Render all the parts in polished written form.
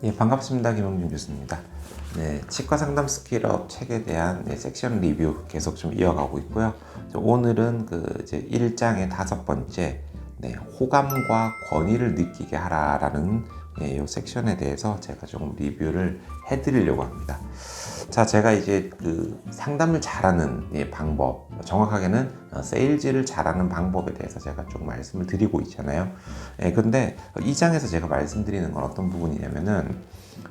예, 반갑습니다. 김영준 교수입니다. 네, 치과 상담 스킬업 책에 대한 섹션 리뷰 계속 좀 이어가고 있고요. 오늘은 이제 1장의 5번째, 호감과 권위를 느끼게 하라라는 이 섹션에 대해서 제가 조금 리뷰를 해드리려고 합니다. 자, 제가 이제 상담을 잘하는 방법, 정확하게는 세일즈를 잘하는 방법에 대해서 제가 좀 말씀을 드리고 있잖아요. 근데 이 장에서 제가 말씀드리는 건 어떤 부분이냐면은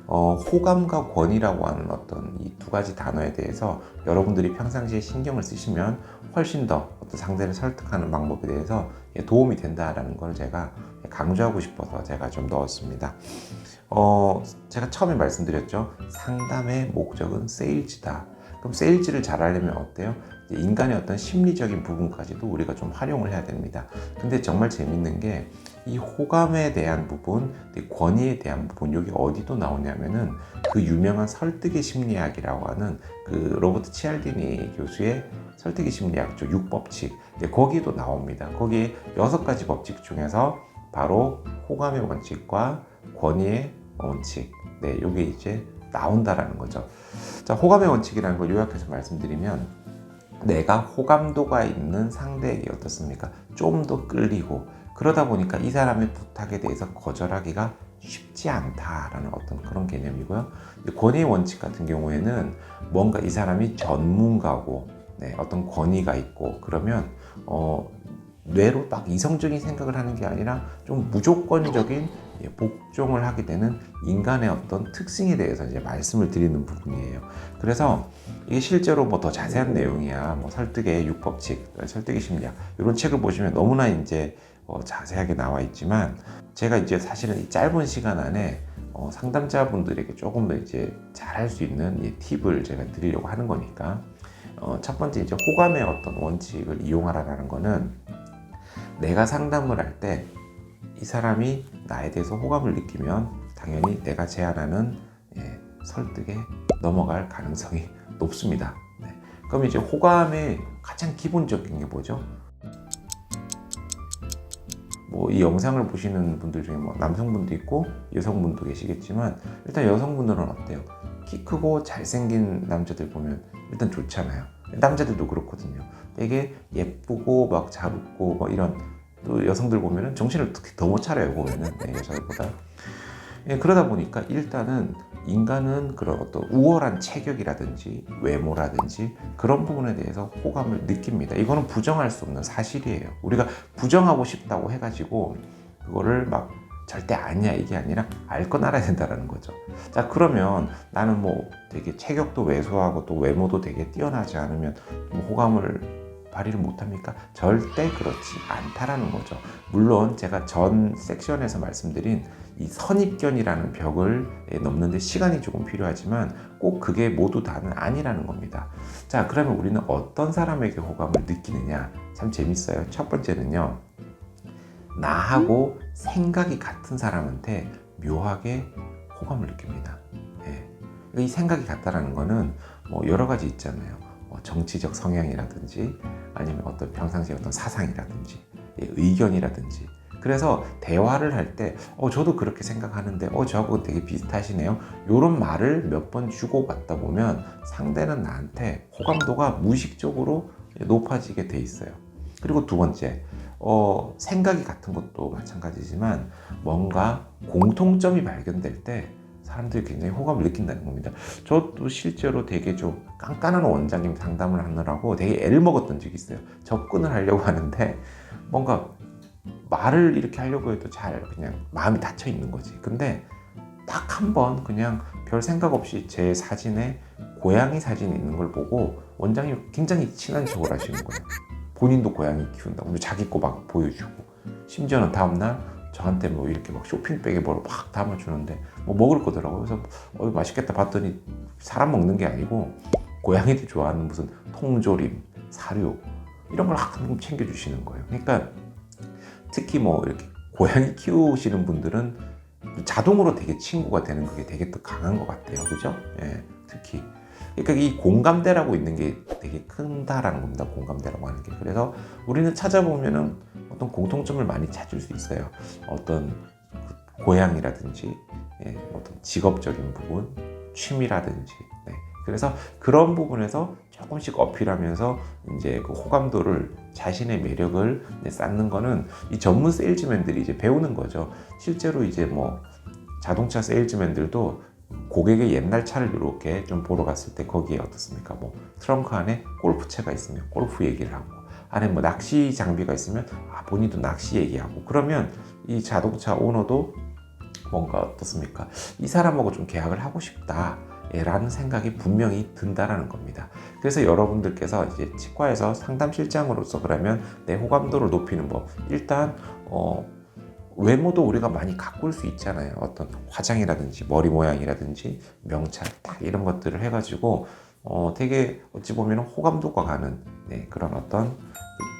호감과 권위라고 하는 어떤 이 두 가지 단어에 대해서 여러분들이 평상시에 신경을 쓰시면 훨씬 더 어떤 상대를 설득하는 방법에 대해서 도움이 된다라는 걸 제가 강조하고 싶어서 제가 좀 넣었습니다. 제가 처음에 말씀드렸죠. 상담의 목적은 세일즈다. 그럼 세일즈를 잘하려면 어때요? 인간의 어떤 심리적인 부분까지도 우리가 좀 활용을 해야 됩니다. 근데 정말 재밌는 게 이 호감에 대한 부분, 권위에 대한 부분, 여기 어디도 나오냐면은 그 유명한 설득의 심리학이라고 하는 로버트 치알디니 교수의 설득의 심리학죠. 6법칙. 거기도 나옵니다. 거기에 6가지 법칙 중에서 바로 호감의 원칙과 권위의 원칙. 요게 이제 나온다라는 거죠. 자, 호감의 원칙이라는 걸 요약해서 말씀드리면 내가 호감도가 있는 상대에게 어떻습니까? 좀 더 끌리고 그러다 보니까 이 사람의 부탁에 대해서 거절하기가 쉽지 않다라는 어떤 그런 개념이고요. 권위의 원칙 같은 경우에는 뭔가 이 사람이 전문가고 어떤 권위가 있고 그러면 뇌로 딱 이성적인 생각을 하는 게 아니라 좀 무조건적인 복종을 하게 되는 인간의 어떤 특징에 대해서 이제 말씀을 드리는 부분이에요. 그래서 이게 실제로 뭐 더 자세한 내용이야, 뭐 설득의 6법칙, 설득의 심리학 이런 책을 보시면 너무나 이제 자세하게 나와 있지만 제가 이제 사실은 이 짧은 시간 안에 상담자분들에게 조금 더 이제 잘할 수 있는 이 팁을 제가 드리려고 하는 거니까 첫 번째 이제 호감의 어떤 원칙을 이용하라는 거는 내가 상담을 할 때 이 사람이 나에 대해서 호감을 느끼면 당연히 내가 제안하는 설득에 넘어갈 가능성이 높습니다. 그럼 이제 호감의 가장 기본적인 게 뭐죠? 뭐 이 영상을 보시는 분들 중에 뭐 남성분도 있고 여성분도 계시겠지만 일단 여성분들은 어때요? 키 크고 잘생긴 남자들 보면 일단 좋잖아요. 남자들도 그렇거든요. 되게 예쁘고 막 잘 웃고 뭐 이런 또 여성들 보면은 정신을 특히 더 못 차려요 보면은 여자들보다. 그러다 보니까 일단은 인간은 그런 어떤 우월한 체격이라든지 외모라든지 그런 부분에 대해서 호감을 느낍니다. 이거는 부정할 수 없는 사실이에요. 우리가 부정하고 싶다고 해가지고 그거를 막 절대 아니야 이게 아니라 알 건 알아야 된다는 거죠. 자, 그러면 나는 뭐 되게 체격도 왜소하고 또 외모도 되게 뛰어나지 않으면 호감을 발휘를 못합니까? 절대 그렇지 않다라는 거죠. 물론 제가 전 섹션에서 말씀드린 이 선입견이라는 벽을 넘는데 시간이 조금 필요하지만 꼭 그게 모두 다는 아니라는 겁니다. 자, 그러면 우리는 어떤 사람에게 호감을 느끼느냐? 참 재밌어요. 첫 번째는요. 나하고 생각이 같은 사람한테 묘하게 호감을 느낍니다. 이 생각이 같다라는 거는 뭐 여러 가지 있잖아요. 정치적 성향이라든지 아니면 어떤 평상시 어떤 사상이라든지 의견이라든지 그래서 대화를 할 때 저도 그렇게 생각하는데 저하고 되게 비슷하시네요. 이런 말을 몇 번 주고받다 보면 상대는 나한테 호감도가 무의식적으로 높아지게 돼 있어요. 그리고 두 번째 생각이 같은 것도 마찬가지지만 뭔가 공통점이 발견될 때 사람들이 굉장히 호감을 느낀다는 겁니다. 저도 실제로 되게 좀 깐깐한 원장님 상담을 하느라고 되게 애를 먹었던 적이 있어요. 접근을 하려고 하는데 뭔가 말을 이렇게 하려고 해도 잘 그냥 마음이 닫혀 있는 거지. 근데 딱 한 번 그냥 별 생각 없이 제 사진에 고양이 사진이 있는 걸 보고 원장님이 굉장히 친한 척을 하시는 거예요. 본인도 고양이 키운다고 자기 거 막 보여주고 심지어는 다음날 저한테 뭐 이렇게 막 쇼핑백에 뭘 막 담아주는데 뭐 먹을 거더라고요. 그래서 맛있겠다 봤더니 사람 먹는 게 아니고 고양이들 좋아하는 무슨 통조림, 사료 이런 걸 가끔 챙겨주시는 거예요. 그러니까 특히 뭐 이렇게 고양이 키우시는 분들은 자동으로 되게 친구가 되는 그게 되게 더 강한 것 같아요. 그죠? 특히. 그러니까 이 공감대라고 있는 게 되게 큰다라는 겁니다. 공감대라고 하는 게. 그래서 우리는 찾아보면은 어떤 공통점을 많이 찾을 수 있어요. 어떤 고향이라든지 어떤 직업적인 부분, 취미라든지. 그래서 그런 부분에서 조금씩 어필하면서 이제 그 호감도를, 자신의 매력을 쌓는 거는 이 전문 세일즈맨들이 이제 배우는 거죠. 실제로 이제 뭐 자동차 세일즈맨들도 고객의 옛날 차를 이렇게 좀 보러 갔을 때 거기에 어떻습니까? 뭐 트렁크 안에 골프채가 있으면 골프 얘기를 하고, 안에 뭐 낚시 장비가 있으면 본인도 낚시 얘기하고, 그러면 이 자동차 오너도 뭔가 어떻습니까? 이 사람하고 좀 계약을 하고 싶다 라는 생각이 분명히 든다라는 겁니다. 그래서 여러분들께서 이제 치과에서 상담실장으로서 그러면 내 호감도를 높이는 법, 일단 외모도 우리가 많이 가꿀 수 있잖아요. 어떤 화장이라든지 머리 모양이라든지 명찰 딱 이런 것들을 해가지고 되게 어찌 보면 호감도가 가는 그런 어떤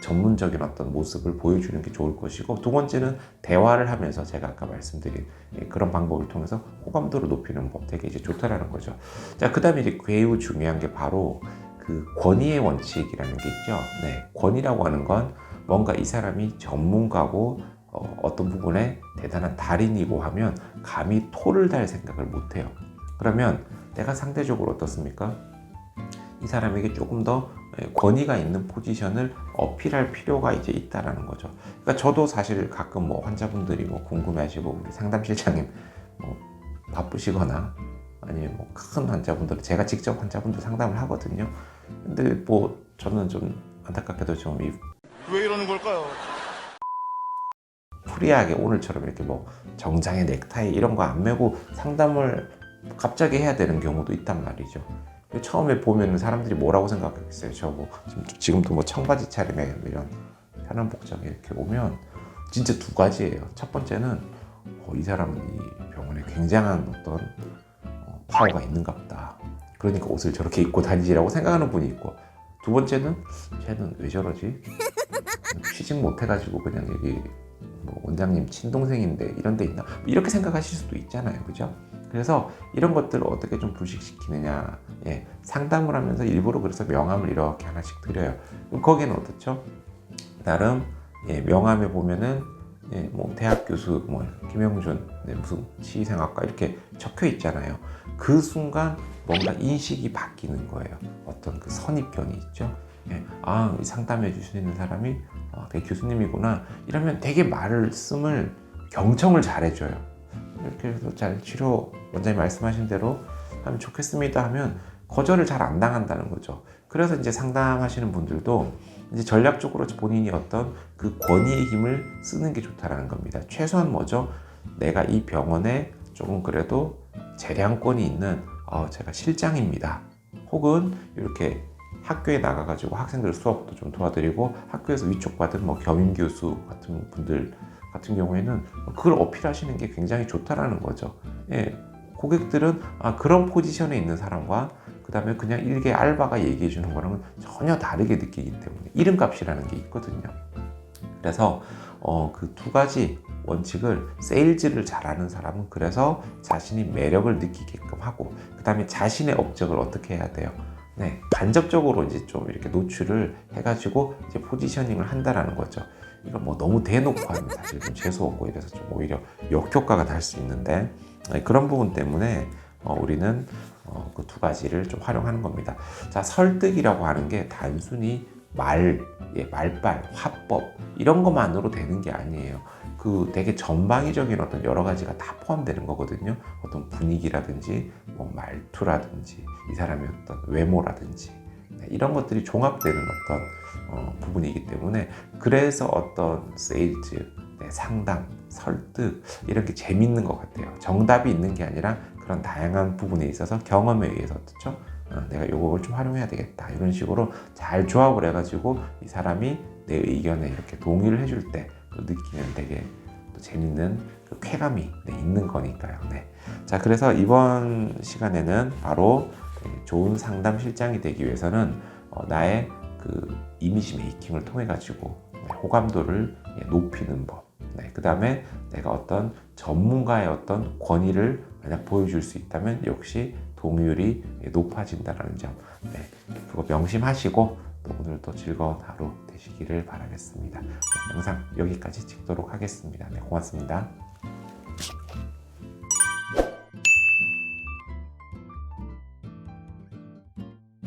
전문적인 어떤 모습을 보여주는 게 좋을 것이고, 두 번째는 대화를 하면서 제가 아까 말씀드린 그런 방법을 통해서 호감도를 높이는 법, 되게 이제 좋다라는 거죠. 자, 그 다음에 이제 매우 중요한 게 바로 그 권위의 원칙이라는 게 있죠. 권위라고 하는 건 뭔가 이 사람이 전문가고 어떤 부분에 대단한 달인이고 하면 감히 토를 달 생각을 못 해요. 그러면 내가 상대적으로 어떻습니까? 이 사람에게 조금 더 권위가 있는 포지션을 어필할 필요가 이제 있다라는 거죠. 그러니까 저도 사실 가끔 뭐 환자분들이 뭐 궁금해하시고, 우리 상담실장님 뭐 바쁘시거나 아니면 뭐 큰 환자분들, 제가 직접 환자분들 상담을 하거든요. 근데 뭐 저는 좀 안타깝게도 좀 왜 이러는 걸까요? 프리하게 오늘처럼 이렇게 뭐 정장에 넥타이 이런 거 안 메고 상담을 갑자기 해야 되는 경우도 있단 말이죠. 처음에 보면 사람들이 뭐라고 생각하겠어요? 저 뭐 지금도 뭐 청바지 차림에 이런 편한 복장에 이렇게 오면 진짜 두 가지예요. 첫 번째는 이 사람은 이 병원에 굉장한 어떤 파워가 있는가 보다, 그러니까 옷을 저렇게 입고 다니지라고 생각하는 분이 있고, 두 번째는 쟤는 왜 저러지? 취직 못 해가지고 그냥 여기 뭐 원장님 친동생인데 이런 데 있나? 이렇게 생각하실 수도 있잖아요. 그죠? 그래서 이런 것들을 어떻게 좀 불식시키느냐, 상담을 하면서 일부러 그래서 명함을 이렇게 하나씩 드려요. 그럼 거기는 어떻죠? 나름 명함에 보면은 뭐 대학 교수 뭐 김영준 무슨 치의생학과 이렇게 적혀 있잖아요. 그 순간 뭔가 인식이 바뀌는 거예요. 어떤 그 선입견이 있죠. 이 상담해 주시는 사람이 되게 교수님이구나 이러면 되게 말씀을 경청을 잘해줘요. 이렇게 해서 잘 치료, 원장님 말씀하신 대로 하면 좋겠습니다 하면 거절을 잘 안 당한다는 거죠. 그래서 이제 상담하시는 분들도 이제 전략적으로 본인이 어떤 그 권위의 힘을 쓰는 게 좋다라는 겁니다. 최소한 뭐죠? 내가 이 병원에 조금 그래도 재량권이 있는 제가 실장입니다. 혹은 이렇게 학교에 나가가지고 학생들 수업도 좀 도와드리고 학교에서 위촉받은 뭐 겸임 교수 같은 분들 같은 경우에는 그걸 어필하시는 게 굉장히 좋다라는 거죠. 고객들은 그런 포지션에 있는 사람과 그 다음에 그냥 일개 알바가 얘기해 주는 거랑은 전혀 다르게 느끼기 때문에 이름값이라는 게 있거든요. 그래서 그 두 가지 원칙을, 세일즈를 잘하는 사람은 그래서 자신이 매력을 느끼게끔 하고, 그 다음에 자신의 업적을 어떻게 해야 돼요? 간접적으로 이제 좀 이렇게 노출을 해가지고 이제 포지셔닝을 한다라는 거죠. 이걸 뭐 너무 대놓고 하면 사실 좀 재수없고 이래서 좀 오히려 역효과가 날 수 있는데, 그런 부분 때문에 우리는 그 두 가지를 좀 활용하는 겁니다. 자, 설득이라고 하는 게 단순히 말빨, 화법 이런 것만으로 되는 게 아니에요. 그 되게 전방위적인 어떤 여러 가지가 다 포함되는 거거든요. 어떤 분위기라든지 뭐 말투라든지 이 사람의 어떤 외모라든지 이런 것들이 종합되는 어떤 부분이기 때문에, 그래서 어떤 세일즈, 상담, 설득 이런 게 재밌는 것 같아요. 정답이 있는 게 아니라 그런 다양한 부분에 있어서 경험에 의해서 어떻죠? 내가 이걸 좀 활용해야 되겠다 이런 식으로 잘 조합을 해가지고 이 사람이 내 의견에 이렇게 동의를 해줄 때 또 느끼는 되게 또 재밌는 그 쾌감이 있는 거니까요. 자, 그래서 이번 시간에는 바로 좋은 상담 실장이 되기 위해서는 나의 그 이미지 메이킹을 통해 가지고 호감도를 높이는 법, 그 다음에 내가 어떤 전문가의 어떤 권위를 만약 보여줄 수 있다면 역시 동의율이 높아진다는 점, 그거 명심하시고 또 오늘도 즐거운 하루 되시기를 바라겠습니다. 영상 여기까지 찍도록 하겠습니다. 고맙습니다.